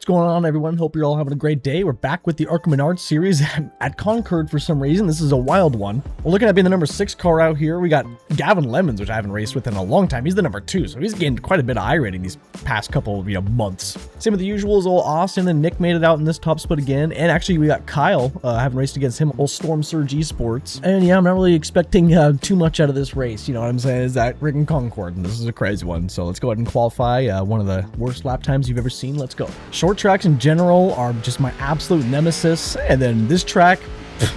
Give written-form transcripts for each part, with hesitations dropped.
going on, everyone? Hope you're all having a great day. We're back with the ARCA Menards series at Concord for some reason. This is a wild one. We're looking at being the number 6 car out here. We got Gavin Lemons, which I haven't raced with in a long time. He's the number 2, so he's gained quite a bit of iRating these past couple of months. Same with the usuals. Old Austin and Nick made it out in this top split again. And actually, we got Kyle. I haven't raced against him. Old Storm Surge Esports. And yeah, I'm not really expecting too much out of this race. You know what I'm saying? Is that friggin' Concord? And this is a crazy one. So let's go ahead and qualify. One of the worst lap times you've ever seen. Let's go. Short tracks in general are just my absolute nemesis, and then this track,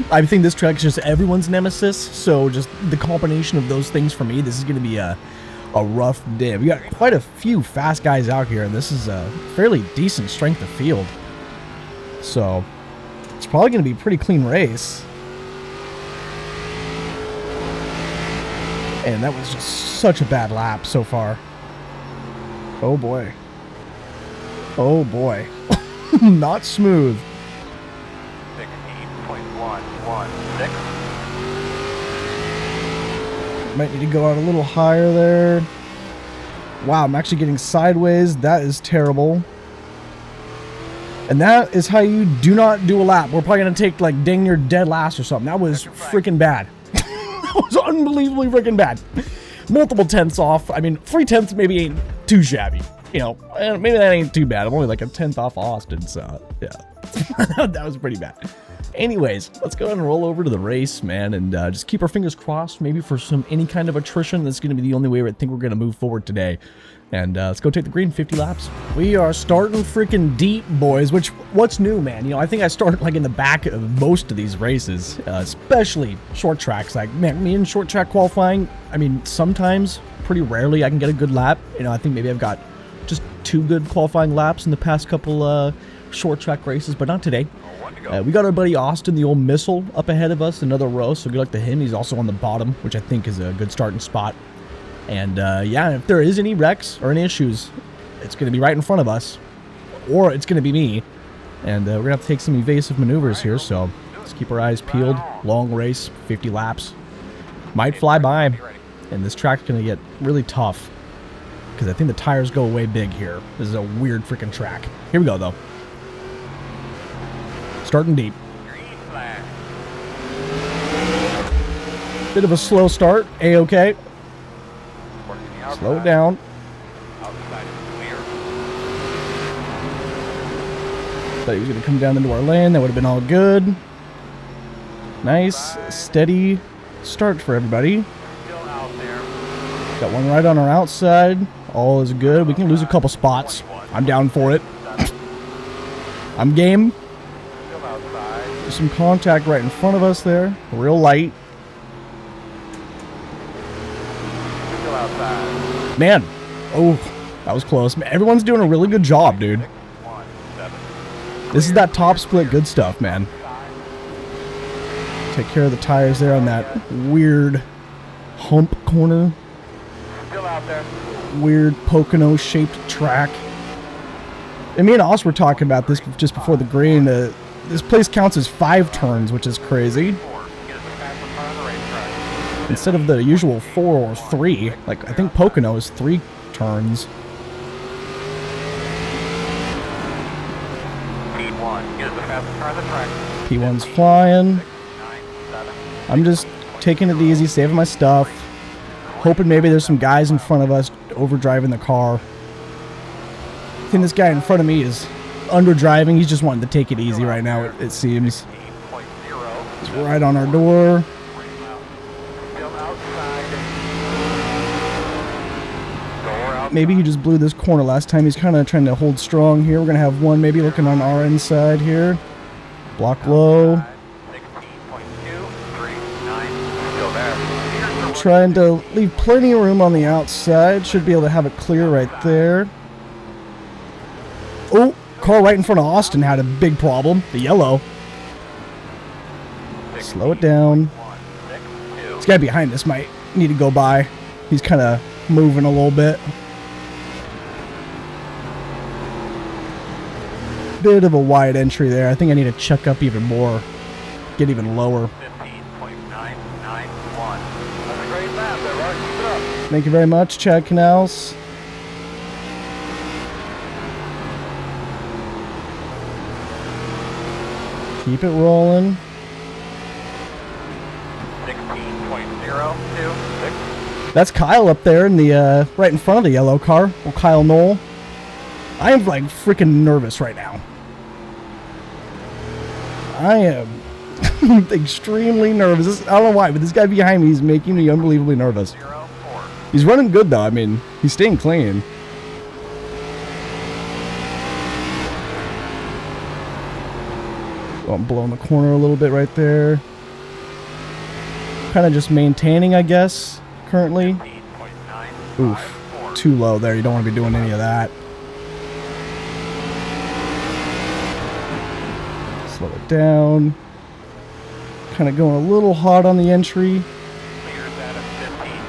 I think this track is just everyone's nemesis, so just the combination of those things for me, this is going to be a rough day. We got quite a few fast guys out here, and this is a fairly decent strength of field, so it's probably going to be a pretty clean race. And that was just such a bad lap so far. Oh boy. Oh boy. Not smooth. 16.116. Might need to go out a little higher there. Wow, I'm actually getting sideways. That is terrible. And that is how you do not do a lap. We're probably going to take like dang near dead last or something. That was freaking bad. That was unbelievably freaking bad. Multiple tenths off. I mean, 3 tenths maybe ain't too shabby. You know, maybe that ain't too bad. I'm only like a 10th off Austin, so yeah. That was pretty bad. Anyways, let's go ahead and roll over to the race, man, and just keep our fingers crossed maybe for any kind of attrition. That's going to be the only way I think we're going to move forward today. And let's go take the green 50 laps. We are starting freaking deep, boys, which, what's new, man? You know, I think I start like in the back of most of these races, especially short tracks. Like, man, me in short track qualifying, I mean, sometimes, pretty rarely, I can get a good lap. You know, I think maybe I've got just 2 good qualifying laps in the past couple short track races, but not today. We got our buddy Austin, the old missile, up ahead of us, another row, so good luck to him. He's also on the bottom, which I think is a good starting spot. And yeah, if there is any wrecks or any issues, it's going to be right in front of us, or it's going to be me. And we're going to have to take some evasive maneuvers here, so let's keep our eyes peeled. Long race, 50 laps. Might fly by, and this track's going to get really tough, because I think the tires go away big here. This is a weird freaking track. Here we go, though. Starting deep. Bit of a slow start. A-okay. Slow it down. Thought he was going to come down into our lane. That would have been all good. Nice, steady start for everybody. Got one right on our outside. All is good. We can lose a couple spots. I'm down for it. I'm game. There's some contact right in front of us there. Real light. Man. Oh, that was close. Man, everyone's doing a really good job, dude. This is that top split good stuff, man. Take care of the tires there on that weird hump corner. Weird Pocono-shaped track. And me and Oz were talking about this just before the green. This place counts as 5 turns, which is crazy. Instead of the usual 4 or 3. Like, I think Pocono is 3 turns. P1's flying. I'm just taking it easy, saving my stuff. Hoping maybe there's some guys in front of us overdriving the car. I think this guy in front of me is underdriving. He's just wanting to take it easy right now, it seems. He's right on our door. Maybe he just blew this corner last time. He's kind of trying to hold strong here. We're going to have one maybe looking on our inside here. Block low. Trying to leave plenty of room on the outside. Should be able to have it clear right there. Oh, car right in front of Austin had a big problem. The yellow. Slow it down. This guy behind us might need to go by. He's kind of moving a little bit. Bit of a wide entry there. I think I need to check up even more. Get even lower. Thank you very much, Chad Canals. Keep it rolling. 16.026. That's Kyle up there in the right in front of the yellow car. Well, Kyle Knoll. I am like freaking nervous right now. I am extremely nervous. I don't know why, but this guy behind me is making me unbelievably nervous. He's running good though. I mean, he's staying clean. Oh, I'm blowing the corner a little bit right there. Kind of just maintaining, I guess, currently. Oof, too low there. You don't want to be doing any of that. Slow it down. Kind of going a little hot on the entry.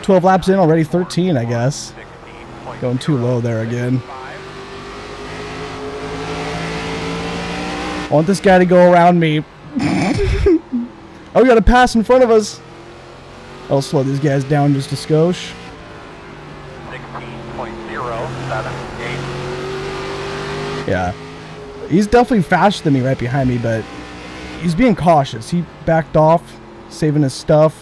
12 laps in already, 13, I guess. Going too low there again. I want this guy to go around me. Oh, we got a pass in front of us. I'll slow these guys down just a skosh. 16.078. Yeah. He's definitely faster than me right behind me, but he's being cautious. He backed off, saving his stuff.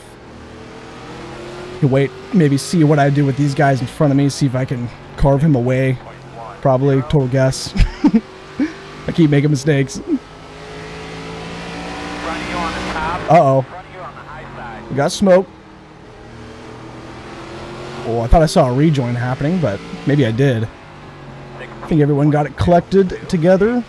He'll wait, maybe see what I do with these guys in front of me, see if I can carve him away. Probably, total guess. I keep making mistakes. Uh-oh. We got smoke. Oh, I thought I saw a rejoin happening, but maybe I did. I think everyone got it collected together.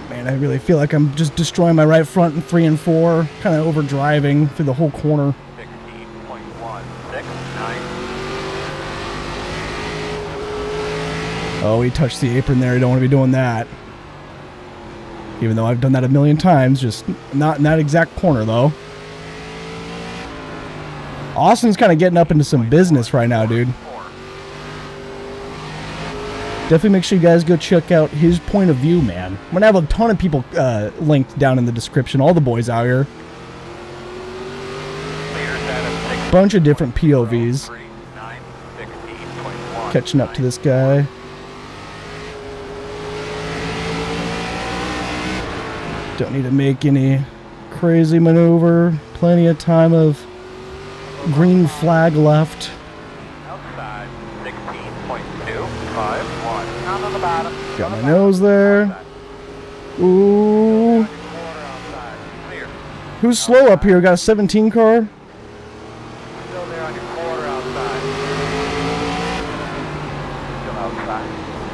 Man, I really feel like I'm just destroying my right front in 3 and 4. Kind of over driving through the whole corner. 16.169. Oh, he touched the apron there. You don't want to be doing that. Even though I've done that a million times, just not in that exact corner, though. Austin's kind of getting up into some business right now, dude. Definitely make sure you guys go check out his point of view, man. I'm going to have a ton of people linked down in the description. All the boys out here. Bunch of different POVs. Catching up to this guy. Don't need to make any crazy maneuver. Plenty of time of green flag left. Outside, 16.251. Down on the bottom. Got my nose there. Ooh. Who's slow up here? Got a 17 car? Still there on your quarter outside. Still outside.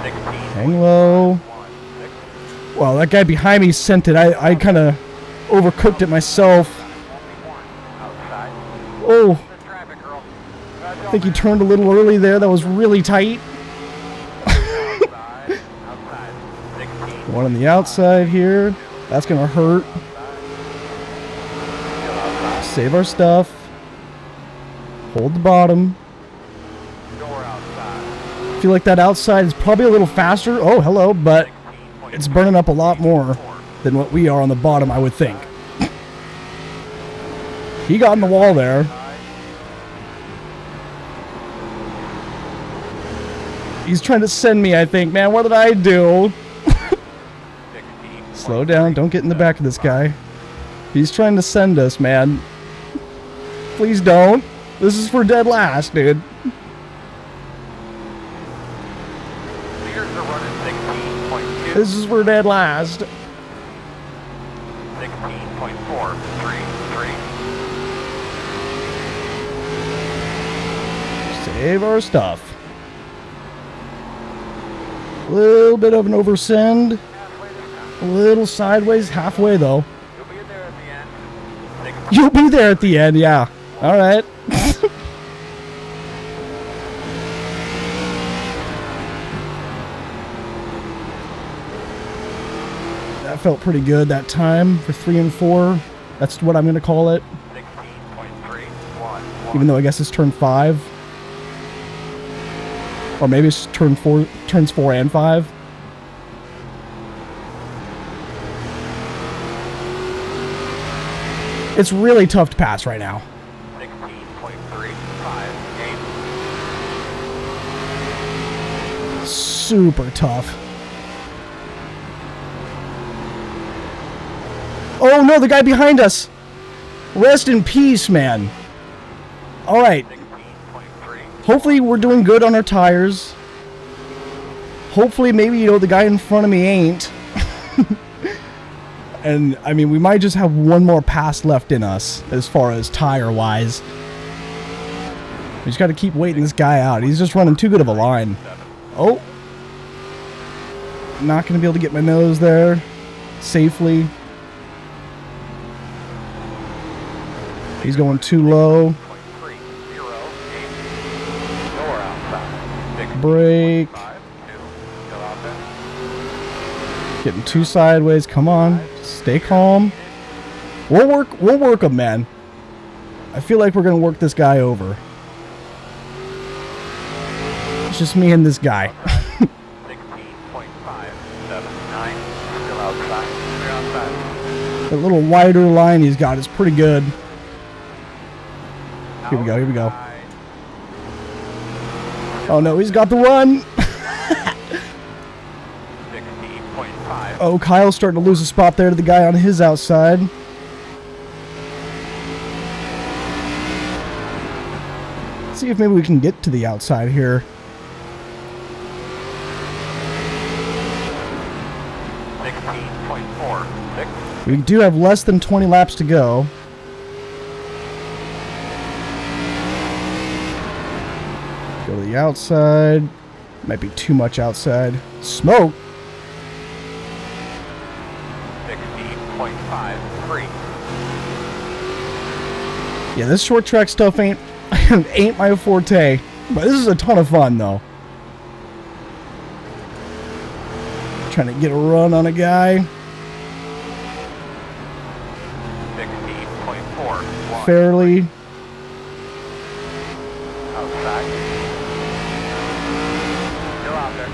16. Hang low. Well, that guy behind me sent it. I kind of overcooked it myself. Oh. I think he turned a little early there. That was really tight. One on the outside here. That's going to hurt. Save our stuff. Hold the bottom. I feel like that outside is probably a little faster. Oh, hello, but it's burning up a lot more than what we are on the bottom, I would think. He got in the wall there. He's trying to send me, I think. Man, what did I do? Slow down. Don't get in the back of this guy. He's trying to send us, man. Please don't. This is for dead last, dude. This is for dead last. 16.433. Save our stuff. A little bit of an oversend. A little sideways, halfway though. You'll be there at the end, yeah. Alright. That felt pretty good that time for 3 and 4. That's what I'm going to call it. 16.311. Even though I guess it's turn 5. Or maybe it's turns 4 and 5. It's really tough to pass right now. 16.358. super tough. Oh no, the guy behind us. Rest in peace, man. All right. Hopefully we're doing good on our tires. Hopefully maybe, the guy in front of me ain't. And, I mean, we might just have one more pass left in us as far as tire-wise. We just got to keep waiting this guy out. He's just running too good of a line. Oh. Not going to be able to get my nose there safely. He's going too low. Brake. Getting too sideways. Come on. Stay calm. We'll work him, man. I feel like we're going to work this guy over. It's just me and this guy. 16.579. Still outside. Clear outside. That little wider line he's got is pretty good. Here we go, here we go. Oh no, he's got the run! 16.5. Oh, Kyle's starting to lose a spot there to the guy on his outside. Let's see if maybe we can get to the outside here. 16.46. We do have less than 20 laps to go. Go to the outside. Might be too much outside. Smoke! 16.53. Yeah, this short track stuff ain't my forte. But this is a ton of fun, though. Trying to get a run on a guy. 16.4. Fairly. Outside. Still out there.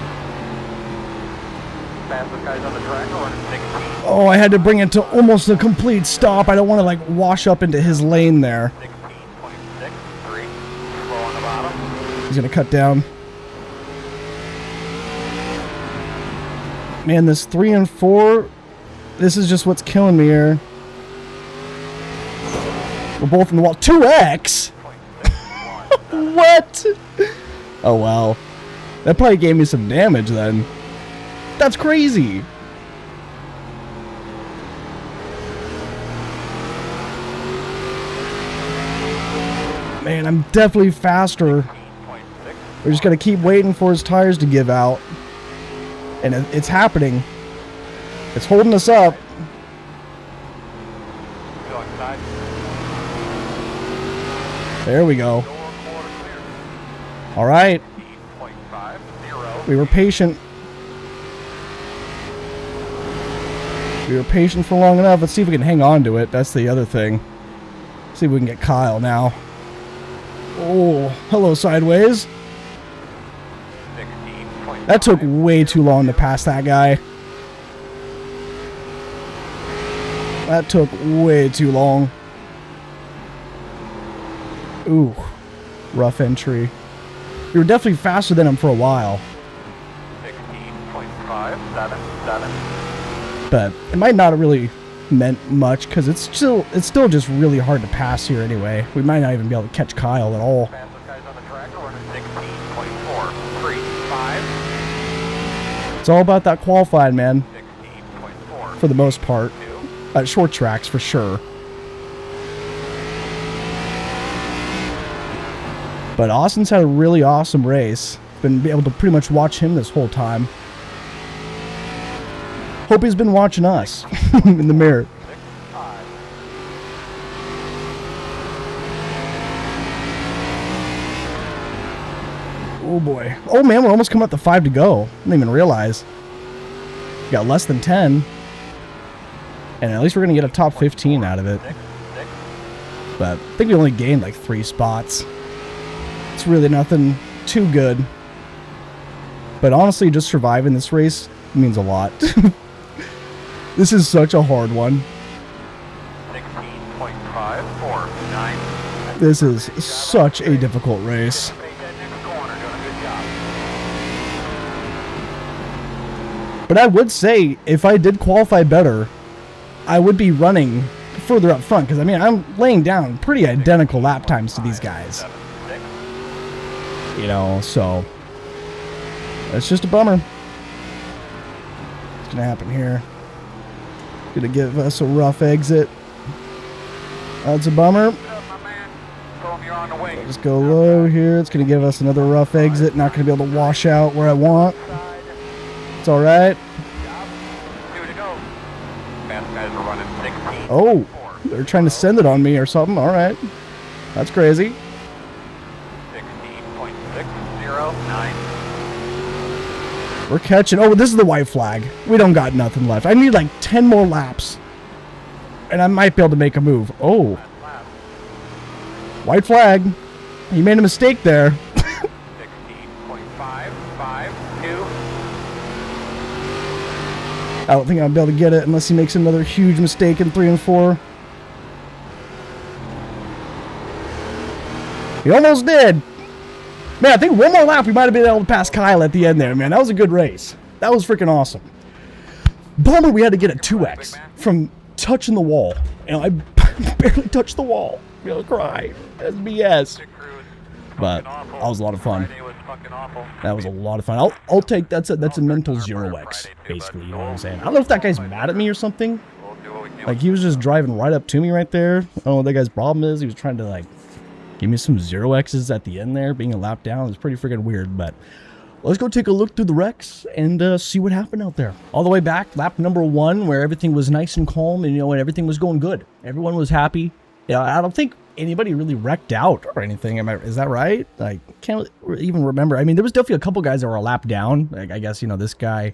Fastest guys on the track are running 16. Oh, I had to bring it to almost a complete stop. I don't want to, like, wash up into his lane there. 16.63. Slow on the bottom. He's going to cut down. Man, this 3 and 4, this is just what's killing me here. We're both in the wall. 2x? What? Oh, wow. That probably gave me some damage then. That's crazy. Man, I'm definitely faster. We're just going to keep waiting for his tires to give out. And it's happening. It's holding us up. Go inside. There we go. Door quarter clear. All right. 16.50. We were patient. We were patient for long enough. Let's see if we can hang on to it. That's the other thing. See if we can get Kyle now. Oh, hello, sideways. 16.5. That took way too long to pass that guy. That took way too long. Ooh, rough entry. You were definitely faster than him for a while. 16.577. But it might not have really meant much because it's still just really hard to pass here anyway. We might not even be able to catch Kyle at all. Fastest guys on the track are running 16.435. It's all about that qualifying, man, 16.4. for the most part. Short tracks for sure. But Austin's had a really awesome race. Been able to pretty much watch him this whole time. Hope he's been watching us in the mirror. 6.5. Oh boy. Oh man, we're almost coming up to 5 to go. I didn't even realize. We got less than 10. And at least we're going to get a top 15 out of it. But I think we only gained like 3 spots. It's really nothing too good. But honestly, just surviving this race means a lot. This is such a hard one. 16.549. This is such a difficult race. But I would say, if I did qualify better, I would be running further up front. Because, I mean, I'm laying down pretty identical lap times to these guys. You know, so that's just a bummer. What's going to happen here? It's going to give us a rough exit. That's a bummer. Let's go low here. It's going to give us another rough exit. Not going to be able to wash out where I want. It's all right. Oh, they're trying to send it on me or something. All right. That's crazy. 16.609. We're catching. Oh, this is the white flag. We don't got nothing left. I need like 10 more laps. And I might be able to make a move. Oh. White flag. He made a mistake there. 16.552. I don't think I'll be able to get it unless he makes another huge mistake in 3 and 4. He almost did. Man, I think one more lap we might have been able to pass Kyle at the end there, man. That was a good race. That was freaking awesome. Bummer we had to get a 2x from touching the wall. You know, I barely touched the wall. I'm gonna cry. That's BS. But that was a lot of fun. That was a lot of fun. I'll take that's a mental 0x, basically, you know what I'm saying? I don't know if that guy's mad at me or something. Like, he was just driving right up to me right there. I don't know what that guy's problem is. He was trying to, like, give me some 0x's at the end there, being a lap down. It's pretty freaking weird, but let's go take a look through the wrecks and see what happened out there. All the way back, lap number 1, where everything was nice and calm and, you know, and everything was going good. Everyone was happy. Yeah, I don't think anybody really wrecked out or anything. Is that right? I can't even remember. I mean, there was definitely a couple guys that were a lap down. Like, I guess, you know, this guy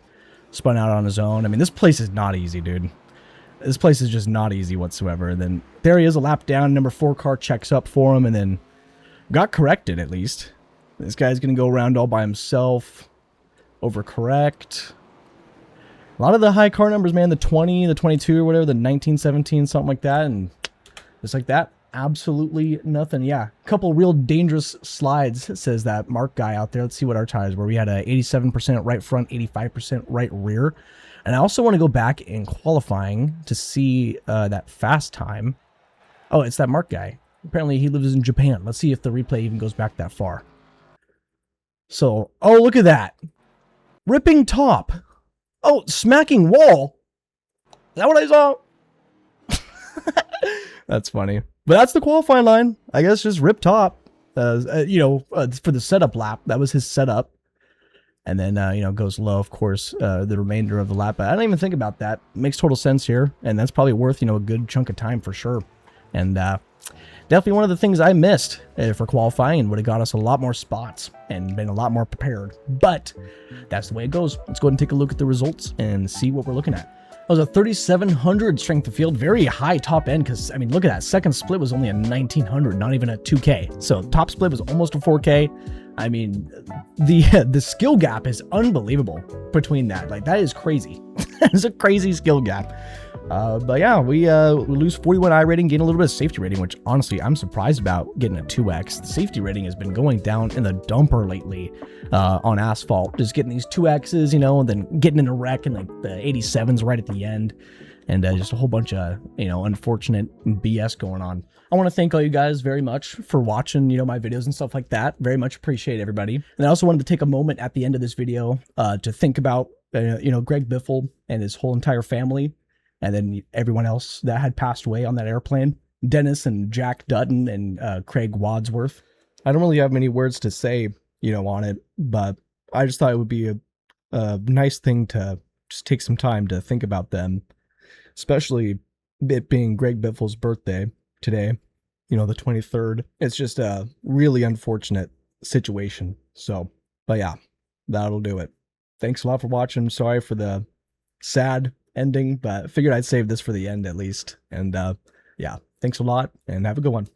spun out on his own. I mean, this place is not easy, dude. This place is just not easy whatsoever. And then there he is, a lap down. Number 4 car checks up for him and then got corrected, at least. This guy's going to go around all by himself. Overcorrect. A lot of the high car numbers, man. The 20, the 22 or whatever, the 19, 17, something like that. And just like that, absolutely nothing. Yeah, a couple real dangerous slides, says that Mark guy out there. Let's see what our tires were. We had a 87% right front, 85% right rear. And I also want to go back in qualifying to see that fast time. Oh, it's that Mark guy. Apparently he lives in Japan. Let's see if the replay even goes back that far. So, oh, look at that. Ripping top. Oh, smacking wall. Is that what I saw? That's funny. But that's the qualifying line. I guess just rip top. You know, for the setup lap. That was his setup. And then, you know, goes low, of course, the remainder of the lap. But I don't even think about that. Makes total sense here. And that's probably worth, you know, a good chunk of time for sure. And definitely one of the things I missed for qualifying and would have got us a lot more spots and been a lot more prepared. But that's the way it goes. Let's go ahead and take a look at the results and see what we're looking at. That was a 3,700 strength of field, very high top end, because, I mean, look at that. Second split was only a 1,900, not even a 2K. So top split was almost a 4K. I mean, the skill gap is unbelievable between that. Like, that is crazy. It's a crazy skill gap. But yeah, we lose 41 I rating, gain a little bit of safety rating, which honestly I'm surprised about getting a 2x. The safety rating has been going down in the dumper lately on asphalt. Just getting these 2x's, you know, and then getting in a wreck and like the 87s right at the end. And just a whole bunch of, you know, unfortunate BS going on. I want to thank all you guys very much for watching, you know, my videos and stuff like that. Very much appreciate everybody. And I also wanted to take a moment at the end of this video to think about, you know, Greg Biffle and his whole entire family. And then everyone else that had passed away on that airplane. Dennis and Jack Dutton and Craig Wadsworth. I don't really have many words to say, you know, on it. But I just thought it would be a nice thing to just take some time to think about them. Especially it being Greg Biffle's birthday today, you know, the 23rd. It's just a really unfortunate situation. So, but yeah, that'll do it. Thanks a lot for watching. Sorry for the sad ending, but I figured I'd save this for the end at least. And yeah, thanks a lot and have a good one.